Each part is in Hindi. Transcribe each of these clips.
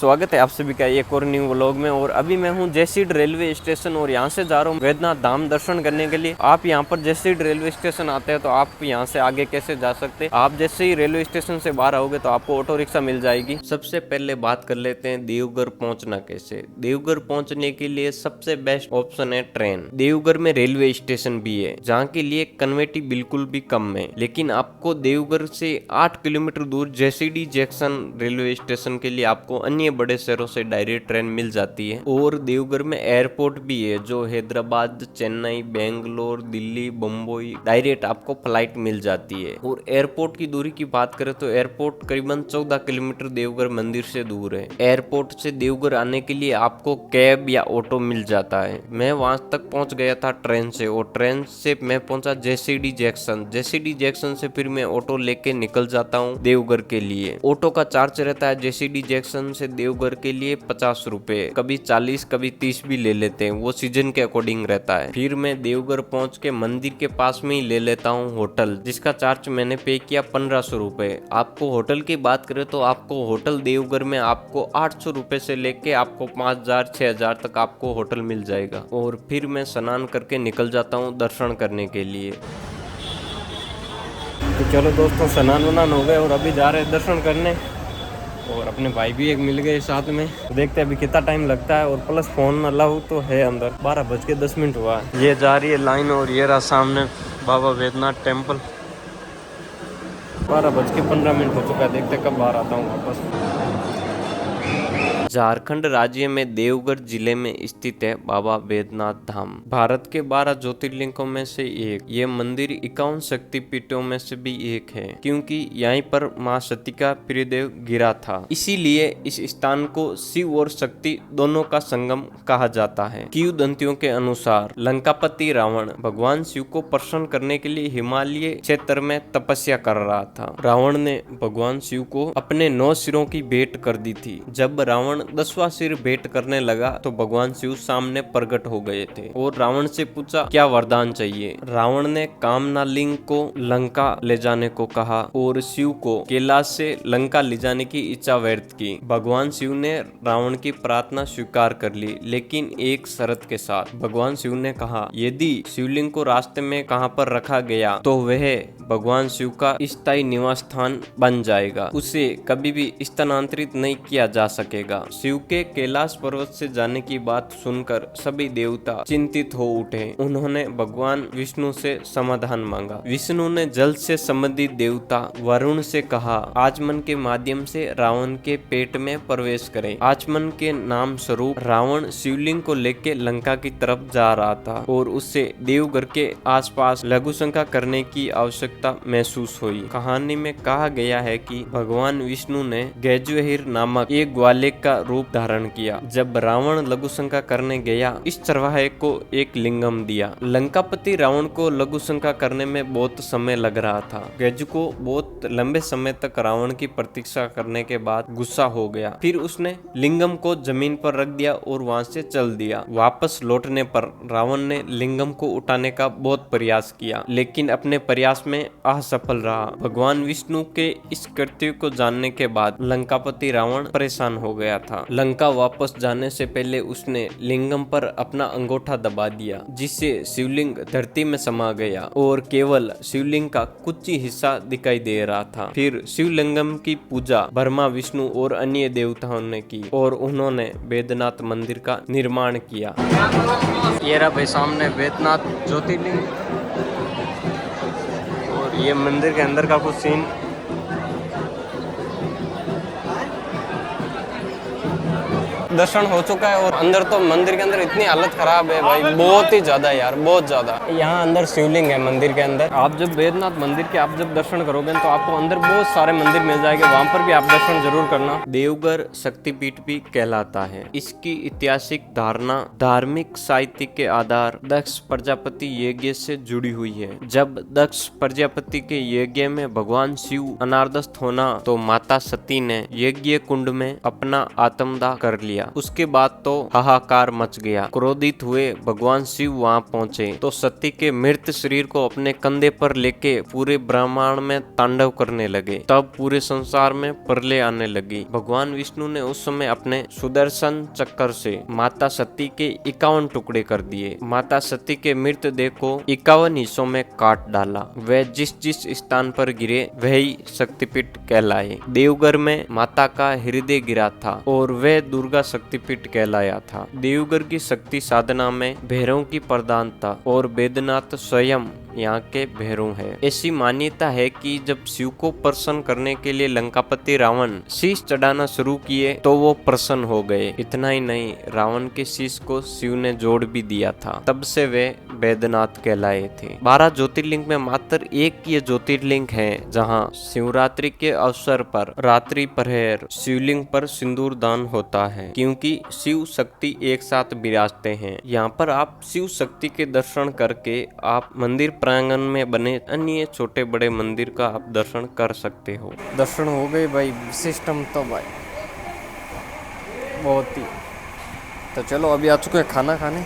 स्वागत है आप सभी का एक और न्यू व्लॉग में। और अभी मैं हूँ जयसीड रेलवे स्टेशन और यहाँ से जा रहा हूँ वैद्यनाथ धाम दर्शन करने के लिए। आप यहाँ पर जयसीड रेलवे स्टेशन आते हैं तो आप यहाँ से आगे कैसे जा सकते हैं। आप जैसे ही रेलवे स्टेशन से बाहर आओगे तो आपको ऑटो रिक्शा मिल जाएगी। सबसे पहले बात कर लेते हैं देवघर पहुँचना कैसे। देवघर पहुँचने के लिए सबसे बेस्ट ऑप्शन है ट्रेन। देवघर में रेलवे स्टेशन भी है जहाँ के लिए कन्वेटी बिल्कुल भी कम है, लेकिन आपको देवघर से 8 किलोमीटर दूर जयसीडी जंक्शन रेलवे स्टेशन के लिए आपको अन्य बड़े शहरों से डायरेक्ट ट्रेन मिल जाती है। और देवघर में एयरपोर्ट भी है जो हैदराबाद, चेन्नई, बेंगलोर, दिल्ली, बम्बई डायरेक्ट आपको फ्लाइट मिल जाती है। और एयरपोर्ट की दूरी की बात करें तो एयरपोर्ट करीबन 14 किलोमीटर देवघर मंदिर से दूर है। एयरपोर्ट से देवघर आने के लिए आपको कैब या ऑटो मिल जाता है। मैं वहां तक पहुंच गया था ट्रेन से, और ट्रेन से मैं पहुंचा जयसीडी जंक्शन। जयसीडी जंक्शन से फिर मैं ऑटो लेके निकल जाता हूँ देवघर के लिए। ऑटो का चार्ज रहता है जयसीडी जंक्शन से देवघर के लिए 50 रुपए, कभी 40 कभी 30 भी ले लेते हैं, वो सीजन के अकॉर्डिंग रहता है। फिर मैं देवघर पहुंच के मंदिर के पास में ही ले लेता हूँ होटल, जिसका चार्ज मैंने पे किया 1500 रुपए। आपको होटल की बात करें तो आपको होटल देवघर में आपको 800 रुपए से लेके आपको 5000 6000 तक आपको होटल मिल जाएगा। और फिर मैं स्नान करके निकल जाता हूँ दर्शन करने के लिए। तो चलो दोस्तों, स्नान वनान हो गए और अभी जा रहे हैं दर्शन करने। और अपने भाई भी एक मिल गए साथ में। देखते हैं अभी कितना टाइम लगता है। और प्लस फोन अलाउ तो है अंदर। 12:10 हुआ है। ये जा रही है लाइन और ये रहा सामने बाबा वैद्यनाथ टेम्पल। 12:15 हो चुका है। देखते कब बाहर आता हूँ वापस। झारखंड राज्य में देवघर जिले में स्थित है बाबा वैद्यनाथ धाम। भारत के 12 ज्योतिर्लिंगों में से एक। ये मंदिर 51 शक्तिपीठों में से भी एक है, क्योंकि यहीं पर मां सती का प्रियदेव गिरा था। इसीलिए इस स्थान को शिव और शक्ति दोनों का संगम कहा जाता है। किंवदंतियों के अनुसार लंकापति रावण भगवान शिव को प्रसन्न करने के लिए हिमालय क्षेत्र में तपस्या कर रहा था। रावण ने भगवान शिव को अपने 9 सिरों की भेंट कर दी थी। जब रावण 10वां सिर भेंट करने लगा तो भगवान शिव सामने प्रकट हो गए थे और रावण से पूछा क्या वरदान चाहिए। रावण ने कामनालिंग को लंका ले जाने को कहा और शिव को कैलाश से लंका ले जाने की इच्छा व्यक्त की। भगवान शिव ने रावण की प्रार्थना स्वीकार कर ली, लेकिन एक शर्त के साथ। भगवान शिव ने कहा यदि शिवलिंग को रास्ते में कहां पर रखा गया तो वह भगवान शिव का स्थायी निवास स्थान बन जाएगा। उसे कभी भी स्थानांतरित नहीं किया जा सकेगा। शिव के कैलाश पर्वत से जाने की बात सुनकर सभी देवता चिंतित हो उठे। उन्होंने भगवान विष्णु से समाधान मांगा। विष्णु ने जल से संबंधित देवता वरुण से कहा आचमन के माध्यम से रावण के पेट में प्रवेश करें। आचमन के नाम स्वरूप रावण शिवलिंग को लेकर लंका की तरफ जा रहा था और उससे देवघर के आसपास लघु शंका करने की आवश्यकता महसूस हुई। कहानी में कहा गया है कि भगवान विष्णु ने गजवेहिर नामक एक ग्वाले का रूप धारण किया। जब रावण लघु शंका करने गया, इस चरवाहे को एक लिंगम दिया। लंकापति रावण को लघु शंका करने में बहुत समय लग रहा था। गज को बहुत लंबे समय तक रावण की प्रतीक्षा करने के बाद गुस्सा हो गया। फिर उसने लिंगम को जमीन पर रख दिया और वहां से चल दिया। वापस लौटने पर रावण ने लिंगम को उठाने का बहुत प्रयास किया, लेकिन अपने प्रयास में असफल रहा। भगवान विष्णु के इस कृत्य को जानने के बाद लंकापति रावण परेशान हो गया था। लंका वापस जाने से पहले उसने लिंगम पर अपना अंगूठा दबा दिया, जिससे शिवलिंग धरती में समा गया और केवल शिवलिंग का कुछ ही हिस्सा दिखाई दे रहा था। फिर शिवलिंगम की पूजा ब्रह्मा, विष्णु और अन्य देवताओं ने की और उन्होंने वैद्यनाथ मंदिर का निर्माण किया। ये रहा भाई सामने वैद्यनाथ ज्योतिर्लिंग और ये मंदिर के अंदर का कुछ सीन। दर्शन हो चुका है और अंदर तो मंदिर के अंदर इतनी हालत खराब है भाई, बहुत ही ज्यादा यार, बहुत ज्यादा। यहाँ अंदर शिवलिंग है मंदिर के अंदर। आप जब वैद्यनाथ मंदिर के आप जब दर्शन करोगे तो आपको अंदर बहुत सारे मंदिर मिल जाएंगे, वहां पर भी आप दर्शन जरूर करना। देवघर शक्तिपीठ भी कहलाता है। इसकी ऐतिहासिक धारणा धार्मिक साहित्य के आधार दक्ष प्रजापति यज्ञ से जुड़ी हुई है। जब दक्ष प्रजापति के यज्ञ में भगवान शिव अनारदस्त होना तो माता सती ने यज्ञ कुंड में अपना आत्मदाह कर लिया। लिया। उसके बाद तो हाहाकार मच गया। क्रोधित हुए भगवान शिव वहाँ पहुँचे तो सती के मृत शरीर को अपने कंधे पर लेके पूरे ब्रह्मांड में तांडव करने लगे। तब पूरे संसार में प्रलय आने लगी। भगवान विष्णु ने उस समय अपने सुदर्शन चक्र से माता सती के 51 टुकड़े कर दिए। माता सती के मृतदेह को 51 हिस्सों में काट डाला। वह जिस जिस स्थान पर गिरे वही शक्तिपीठ कहलाए। देवघर में माता का हृदय गिरा था और वह दुर्गा शक्तिपीठ कहलाया था। देवघर की शक्ति साधना में भैरव की प्रधानता और बैद्यनाथ स्वयं यहाँ के भैरव है। ऐसी मान्यता है कि जब शिव को प्रसन्न करने के लिए लंकापति रावण शीश चढ़ाना शुरू किए तो वो प्रसन्न हो गए। इतना ही नहीं, रावण के शीश को शिव ने जोड़ भी दिया था। तब से वे बैद्यनाथ कहलाए थे। 12 ज्योतिर्लिंग में मात्र एक ये ज्योतिर्लिंग है जहाँ शिवरात्रि के अवसर पर रात्रि प्रहर शिवलिंग पर सिंदूर दान होता है, क्योंकि शिव शक्ति एक साथ विराजते हैं। यहाँ पर आप शिव शक्ति के दर्शन करके आप मंदिर प्रांगण में बने अन्य छोटे बड़े मंदिर का आप दर्शन कर सकते हो। दर्शन हो गए भाई, सिस्टम तो भाई बहुत ही। तो चलो अभी आ चुके हैं खाना खाने।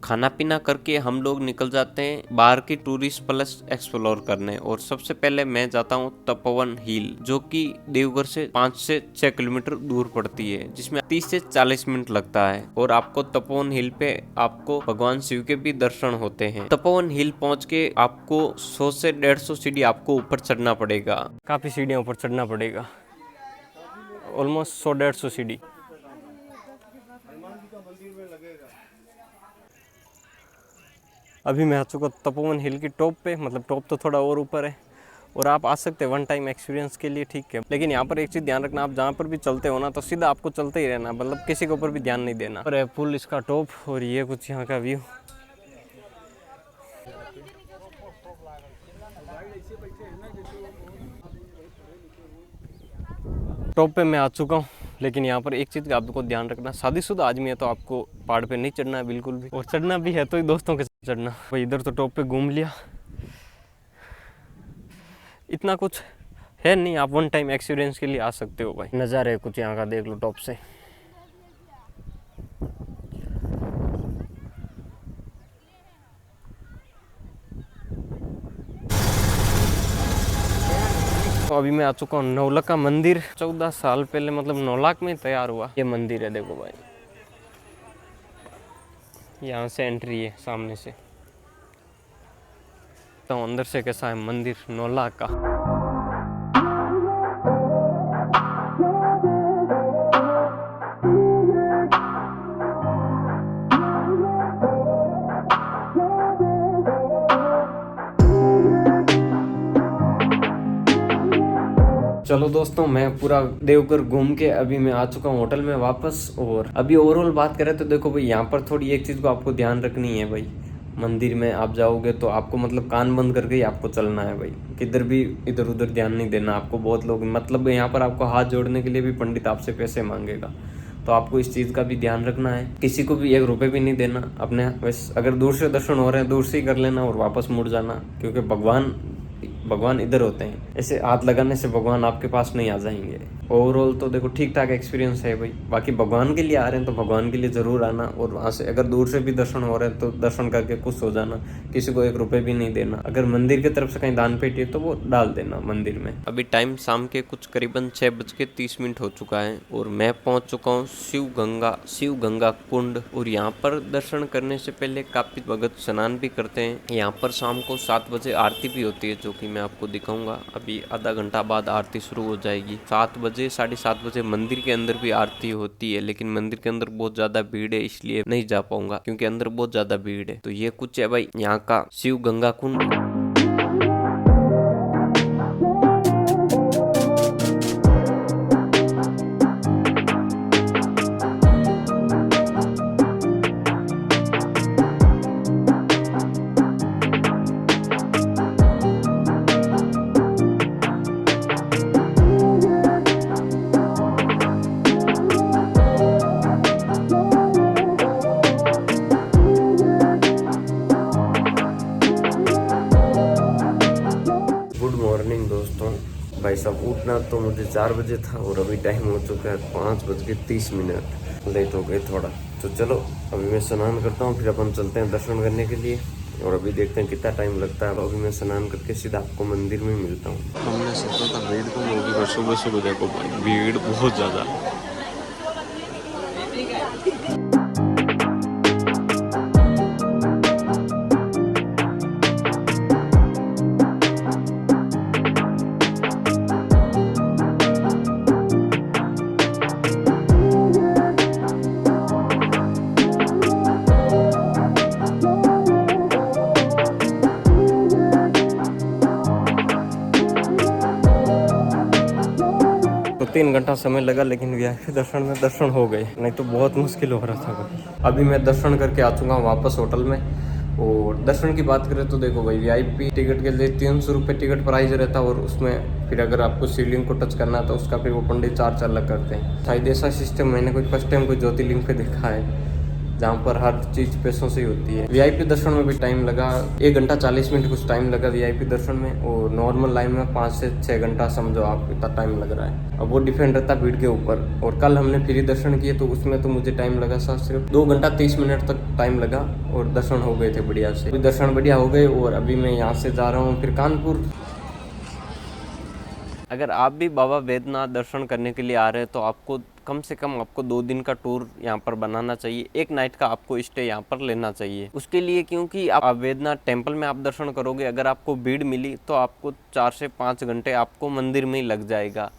खाना पीना करके हम लोग निकल जाते हैं बाहर की टूरिस्ट प्लेस एक्सप्लोर करने। और सबसे पहले मैं जाता हूँ तपोवन हिल, जो कि देवघर से 5 से 6 किलोमीटर दूर पड़ती है, जिसमें 30 से 40 मिनट लगता है। और आपको तपोवन हिल पे आपको भगवान शिव के भी दर्शन होते हैं। तपोवन हिल पहुँच के आपको 100 से 150 सीढ़ी आपको ऊपर चढ़ना पड़ेगा। काफी सीढ़ियाँ ऊपर चढ़ना पड़ेगा, ऑलमोस्ट 100-150 सीढ़ी। अभी मैं आ चुका तपोवन हिल की टॉप पे, मतलब टॉप तो थोड़ा और ऊपर है। और आप आ सकते हैं 1 टाइम एक्सपीरियंस के लिए, ठीक है। लेकिन यहाँ पर एक चीज़ ध्यान रखना, आप जहाँ पर भी चलते हो ना तो सीधा आपको चलते ही रहना, मतलब किसी के ऊपर भी ध्यान नहीं देना। और है फुल इसका टॉप, और ये कुछ यहाँ का व्यू। टॉप पे मैं आ चुका हूँ, लेकिन यहाँ पर एक चीज़ का आपको ध्यान रखना, शादीशुदा आदमी है तो आपको पहाड़ पे नहीं चढ़ना है बिल्कुल भी। और चढ़ना भी है तो ही दोस्तों के साथ चढ़ना। भाई इधर तो टॉप पे घूम लिया, इतना कुछ है नहीं। आप 1 टाइम एक्सपीरियंस के लिए आ सकते हो भाई। नज़ारे कुछ यहाँ का देख लो टॉप से। तो अभी मैं आ चुका हूँ नौलखा मंदिर। 14 साल पहले मतलब 9 लाख में तैयार हुआ ये मंदिर है। देखो भाई, यहाँ से एंट्री है सामने से। तो अंदर से कैसा है मंदिर 9 लाख का। चलो दोस्तों, मैं पूरा देवघर घूम के अभी मैं आ चुका हूँ होटल में वापस। और अभी ओवरऑल बात करें तो देखो भाई, यहाँ पर थोड़ी एक चीज़ को आपको ध्यान रखनी है भाई। मंदिर में आप जाओगे तो आपको मतलब कान बंद करके ही आपको चलना है भाई, किधर भी इधर उधर ध्यान नहीं देना आपको। बहुत लोग मतलब यहाँ पर आपको हाथ जोड़ने के लिए भी पंडित आपसे पैसे मांगेगा, तो आपको इस चीज़ का भी ध्यान रखना है। किसी को भी 1 रुपये भी नहीं देना अपने। वैसे अगर दूर से दर्शन हो रहे हैं दूर से ही कर लेना और वापस मुड़ जाना, क्योंकि भगवान इधर होते हैं। ऐसे हाथ लगाने से भगवान आपके पास नहीं आ जाएंगे। ओवरऑल तो देखो ठीक ठाक एक्सपीरियंस है भाई। बाकी भगवान के लिए आ रहे हैं तो भगवान के लिए ज़रूर आना। और वहाँ से अगर दूर से भी दर्शन हो रहे हैं तो दर्शन करके खुश हो जाना। किसी को 1 रुपये भी नहीं देना। अगर मंदिर की तरफ से कहीं दान पेटी है तो वो डाल देना मंदिर में। अभी टाइम शाम के कुछ करीबन 6:30 हो चुका है और मैं पहुँच चुका हूँ शिव गंगा कुंड। और यहाँ पर दर्शन करने से पहले काफी भगत स्नान भी करते हैं। यहाँ पर शाम को 7 बजे आरती भी होती है, जो कि मैं आपको दिखाऊंगा। अभी आधा घंटा बाद आरती शुरू हो जाएगी। 7 बजे 7:30 बजे मंदिर के अंदर भी आरती होती है, लेकिन मंदिर के अंदर बहुत ज्यादा भीड़ है इसलिए नहीं जा पाऊंगा, क्योंकि अंदर बहुत ज्यादा भीड़ है। तो ये कुछ है भाई यहाँ का शिव गंगा कुंड। दोस्तों। भाई साहब उठना तो मुझे 4 बजे था और अभी टाइम हो चुका है 5:30। लेट हो गए थोड़ा। तो चलो अभी मैं स्नान करता हूँ, फिर अपन चलते हैं दर्शन करने के लिए और अभी देखते हैं कितना टाइम लगता है। अभी मैं स्नान करके सीधा आपको मंदिर में मिलता हूँ। हमने सोचा था भीड़ कम होगी पर सुबह सुबह देखो भाई भीड़ बहुत ज़्यादा। तो 3 घंटा समय लगा लेकिन वीआईपी दर्शन में दर्शन हो गए, नहीं तो बहुत मुश्किल हो रहा था भाई। अभी मैं दर्शन करके आ चुका हूँ वापस होटल में। और दर्शन की बात करें तो देखो भाई वीआईपी टिकट के लिए 300 रुपये टिकट प्राइस रहता है और उसमें फिर अगर आपको शिवलिंग को टच करना है तो उसका फिर वो पंडित चार्ज अलग करते हैं। शायद ऐसा सिस्टम मैंने कोई फर्स्ट टाइम कोई ज्योतिर्लिंग पे देखा है जहाँ पर हर चीज़ पैसों से ही होती है। वीआईपी दर्शन में भी टाइम लगा, 1 घंटा 40 मिनट कुछ टाइम लगा वीआईपी दर्शन में। और नॉर्मल लाइन में 5 से 6 घंटा समझो आप इतना टाइम लग रहा है। अब वो डिपेंड रहता है भीड़ के ऊपर। और कल हमने फ्री दर्शन किए तो उसमें तो मुझे टाइम लगा सिर्फ 2 घंटा 30 मिनट तक टाइम लगा और दर्शन हो गए थे बढ़िया से। दर्शन बढ़िया हो गए और अभी मैं यहाँ से जा रहा हूँ फिर कानपुर। अगर आप भी बाबा बैद्यनाथ दर्शन करने के लिए आ रहे हैं तो आपको कम से कम आपको 2 दिन का टूर यहाँ पर बनाना चाहिए। 1 नाइट का आपको स्टे यहाँ पर लेना चाहिए उसके लिए, क्योंकि आप बैद्यनाथ टेम्पल में आप दर्शन करोगे, अगर आपको भीड़ मिली तो आपको 4 से 5 घंटे आपको मंदिर में ही लग जाएगा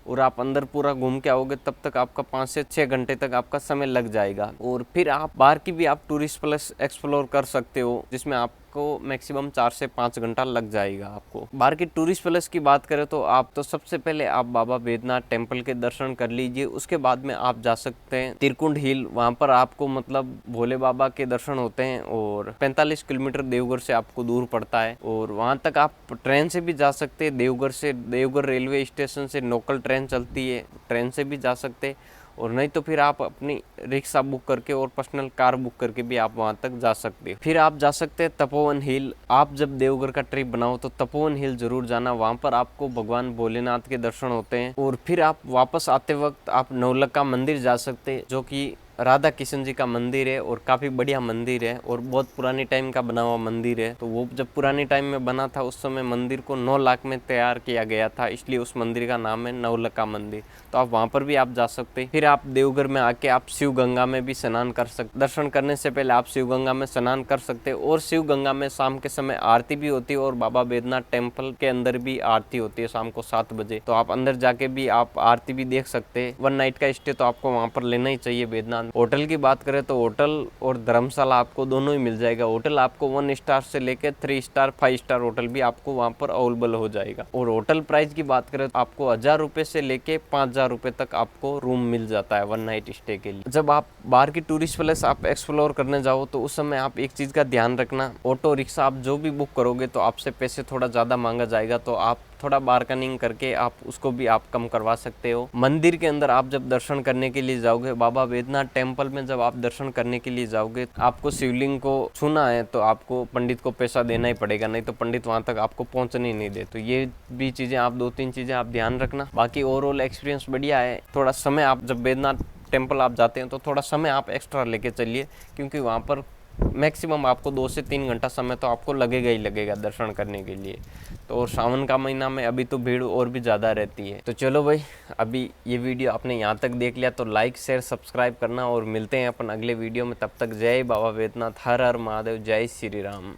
और आप अंदर पूरा घूम के आओगे तब तक आपका 5 से 6 घंटे तक आपका समय लग जाएगा। और फिर आप बाहर की भी आप टूरिस्ट प्लेस एक्सप्लोर कर सकते हो जिसमें आपको मैक्सिमम 4 से 5 घंटा लग जाएगा। आपको बाहर की टूरिस्ट प्लेस की बात करें तो आप तो सबसे पहले आप बाबा बैद्यनाथ टेम्पल के दर्शन कर लीजिए। उसके बाद में आप जा सकते हैं त्रिकुंड हिल, वहाँ पर आपको मतलब भोले बाबा के दर्शन होते हैं और 45 किलोमीटर देवघर से आपको दूर पड़ता है। और वहाँ तक आप ट्रेन से भी जा सकते हैं। देवघर रेलवे स्टेशन से लोकल ट्रेन चलती है, ट्रेन से भी जा सकते, और नहीं तो फिर आप अपनी रिक्शा बुक करके और पर्सनल कार बुक करके भी आप वहाँ तक जा सकते हैं। फिर आप जा सकते हैं तपोवन हिल। आप जब देवघर का ट्रिप बनाओ तो तपोवन हिल जरूर जाना, वहाँ पर आपको भगवान भोलेनाथ के दर्शन होते हैं। और फिर आप वापस आते वक्त आप नवलखा मंदिर जा सकते हैं जो कि राधा किशन जी का मंदिर है और काफ़ी बढ़िया मंदिर है और बहुत पुरानी टाइम का बना हुआ मंदिर है। तो वो जब पुरानी टाइम में बना था उस समय मंदिर को 9 लाख में तैयार किया गया था, इसलिए उस मंदिर का नाम है नवलखा मंदिर। तो आप वहाँ पर भी आप जा सकते हैं। फिर आप देवघर में आके आप शिव गंगा में भी स्नान कर सकते। दर्शन करने से पहले आप शिव गंगा में स्नान कर सकते हैं और शिव गंगा में शाम के समय आरती भी होती है और बाबा बैद्यनाथ टेम्पल के अंदर भी आरती होती है शाम को 7 बजे। तो आप अंदर जाके भी आप आरती भी देख सकते हैं। 1 नाइट का स्टे तो आपको वहाँ पर लेना ही चाहिए बैद्यनाथ। होटल की बात करें तो होटल और धर्मशाला आपको दोनों ही मिल जाएगा। होटल आपको 1 स्टार से लेकर 3 स्टार 5 स्टार होटल भी आपको वहाँ पर अवेलेबल हो जाएगा। और होटल प्राइस की बात करें तो आपको 1000 रुपए से लेके 5000 रुपए तक आपको रूम मिल जाता है 1 नाइट स्टे के लिए। जब आप बाहर की टूरिस्ट प्लेस आप एक्सप्लोर करने जाओ तो उस समय आप एक चीज का ध्यान रखना, ऑटो रिक्शा आप जो भी बुक करोगे तो आपसे पैसे थोड़ा ज्यादा मांगा जाएगा, तो आप थोड़ा बार्गेनिंग करके आप उसको भी आप कम करवा सकते हो। मंदिर के अंदर आप जब दर्शन करने के लिए जाओगे, बाबा बैद्यनाथ टेम्पल में जब आप दर्शन करने के लिए जाओगे, आपको शिवलिंग को छूना है तो आपको पंडित को पैसा देना ही पड़ेगा, नहीं तो पंडित वहां तक आपको पहुंचने ही नहीं दे। तो ये भी चीजें आप 2-3 चीजें आप ध्यान रखना। बाकी ओवरऑल एक्सपीरियंस बढ़िया है। थोड़ा समय आप जब बैद्यनाथ टेम्पल आप जाते हैं तो थोड़ा समय आप एक्स्ट्रा लेके चलिए, क्योंकि वहाँ पर मैक्सिमम आपको 2 से 3 घंटा समय तो आपको लगेगा ही लगेगा दर्शन करने के लिए। तो और सावन का महीना में अभी तो भीड़ और भी ज़्यादा रहती है। तो चलो भाई, अभी ये वीडियो आपने यहाँ तक देख लिया तो लाइक शेयर सब्सक्राइब करना और मिलते हैं अपन अगले वीडियो में। तब तक जय बाबा बैद्यनाथ, हर हर महादेव, जय श्री राम।